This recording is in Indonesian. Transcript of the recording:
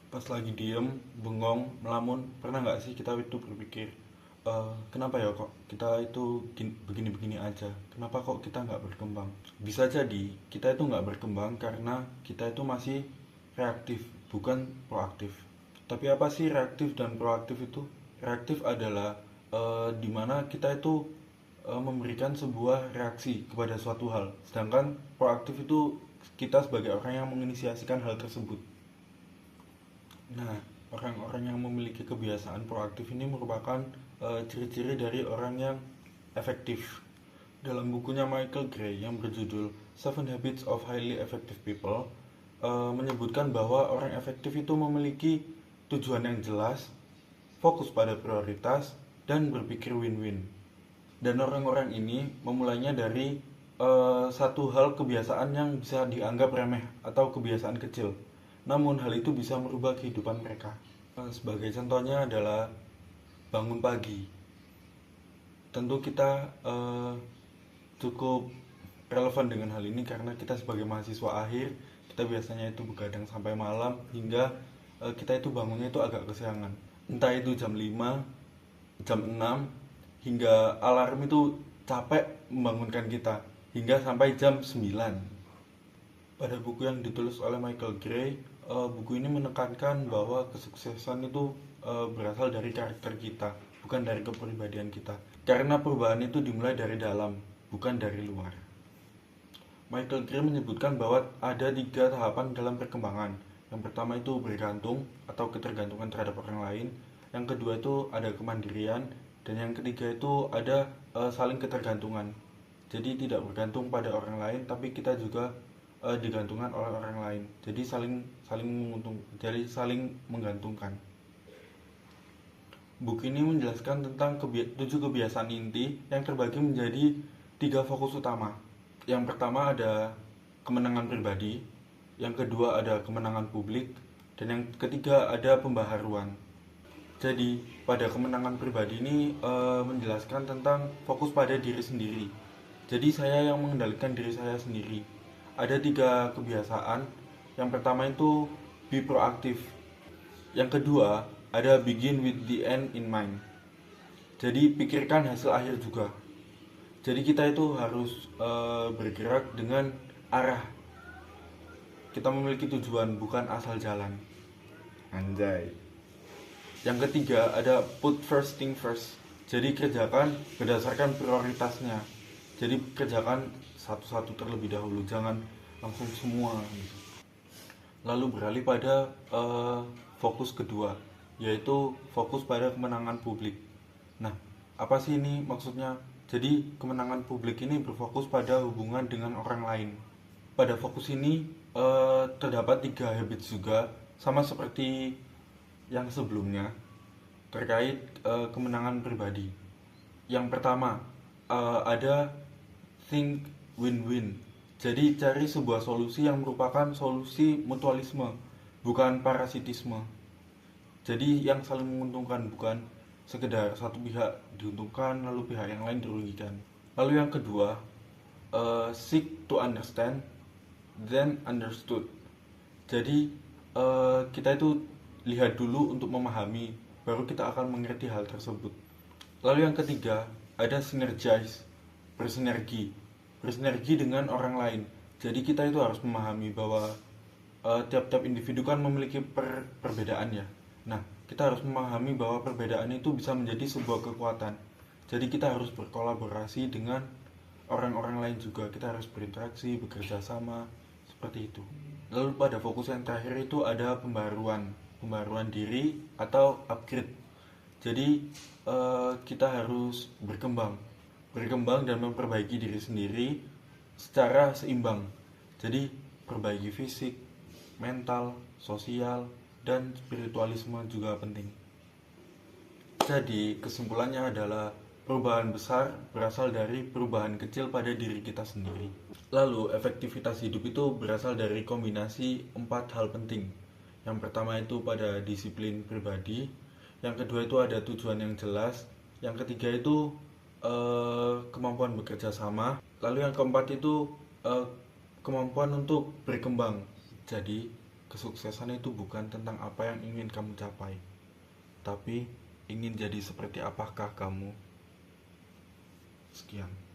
Pas lagi diem, bengong, melamun, pernah nggak sih kita itu berpikir, kenapa ya kok kita itu begini-begini aja? Kenapa kok kita nggak berkembang? Bisa jadi kita itu nggak berkembang karena kita itu masih reaktif, bukan proaktif. Tapi apa sih reaktif dan proaktif itu? Reaktif adalah dimana kita itu memberikan sebuah reaksi kepada suatu hal, sedangkan proaktif itu kita sebagai orang yang menginisiasikan hal tersebut. Nah, orang-orang yang memiliki kebiasaan proaktif ini merupakan ciri-ciri dari orang yang efektif. Dalam bukunya Michael Gray yang berjudul Seven Habits of Highly Effective People, menyebutkan bahwa orang efektif itu memiliki tujuan yang jelas, fokus pada prioritas, dan berpikir win-win. Dan orang-orang ini memulainya dari satu hal kebiasaan yang bisa dianggap remeh atau kebiasaan kecil. Namun hal itu bisa merubah kehidupan mereka. Sebagai contohnya adalah bangun pagi. Tentu kita cukup relevan dengan hal ini karena kita sebagai mahasiswa akhir, kita biasanya itu begadang sampai malam hingga kita itu bangunnya itu agak kesiangan. Entah itu jam 5, jam 6, hingga alarm itu capek membangunkan kita hingga sampai jam 9. Pada buku yang ditulis oleh Michael Gray, buku ini menekankan bahwa kesuksesan itu berasal dari karakter kita, bukan dari kepribadian kita. Karena perubahan itu dimulai dari dalam, bukan dari luar. Michael Gray menyebutkan bahwa ada 3 tahapan dalam perkembangan. Yang pertama itu bergantung atau ketergantungan terhadap orang lain. Yang kedua itu ada kemandirian. Dan yang ketiga itu ada saling ketergantungan. Jadi tidak bergantung pada orang lain, tapi kita juga digantungkan oleh orang lain. Jadi saling menggantungkan. Buku ini menjelaskan tentang 7 kebiasaan inti yang terbagi menjadi 3 fokus utama. Yang pertama ada kemenangan pribadi, yang kedua ada kemenangan publik, dan yang ketiga ada pembaharuan. Jadi pada kemenangan pribadi ini menjelaskan tentang fokus pada diri sendiri. Jadi saya yang mengendalikan diri saya sendiri. Ada 3 kebiasaan. Yang pertama itu be proaktif. Yang kedua ada begin with the end in mind. Jadi pikirkan hasil akhir juga. Jadi kita itu harus bergerak dengan arah. Kita memiliki tujuan, bukan asal jalan. Anjay. Yang ketiga ada put first thing first. Jadi kerjakan berdasarkan prioritasnya. Jadi kerjakan satu-satu terlebih dahulu, jangan langsung semua. Lalu beralih pada fokus kedua, yaitu fokus pada kemenangan publik. Nah, apa sih ini maksudnya? Jadi kemenangan publik ini berfokus pada hubungan dengan orang lain. Pada fokus ini terdapat 3 habits juga, sama seperti yang sebelumnya terkait kemenangan pribadi. Yang pertama ada think win-win. Jadi cari sebuah solusi yang merupakan solusi mutualisme, bukan parasitisme. Jadi yang saling menguntungkan, bukan sekedar satu pihak diuntungkan lalu pihak yang lain dirugikan. Lalu yang kedua, seek to understand then understood. Jadi kita itu lihat dulu untuk memahami, baru kita akan mengerti hal tersebut. Lalu yang ketiga ada synergize, bersinergi dengan orang lain. Jadi kita itu harus memahami bahwa tiap-tiap individu kan memiliki perbedaan ya. Nah, kita harus memahami bahwa perbedaan itu bisa menjadi sebuah kekuatan. Jadi kita harus berkolaborasi dengan orang-orang lain juga. Kita harus berinteraksi, bekerja sama, seperti itu. Lalu pada fokus yang terakhir itu ada pembaruan diri atau upgrade. Jadi kita harus berkembang dan memperbaiki diri sendiri secara seimbang. Jadi perbaiki fisik, mental, sosial, dan spiritualisme juga penting. Jadi kesimpulannya adalah perubahan besar berasal dari perubahan kecil pada diri kita sendiri. Lalu efektivitas hidup itu berasal dari kombinasi 4 hal penting. Yang pertama itu pada disiplin pribadi, yang kedua itu ada tujuan yang jelas, yang ketiga itu kemampuan bekerja sama, lalu yang keempat itu kemampuan untuk berkembang. Jadi Kesuksesan itu bukan tentang apa yang ingin kamu capai, tapi ingin jadi seperti apakah kamu. Sekian.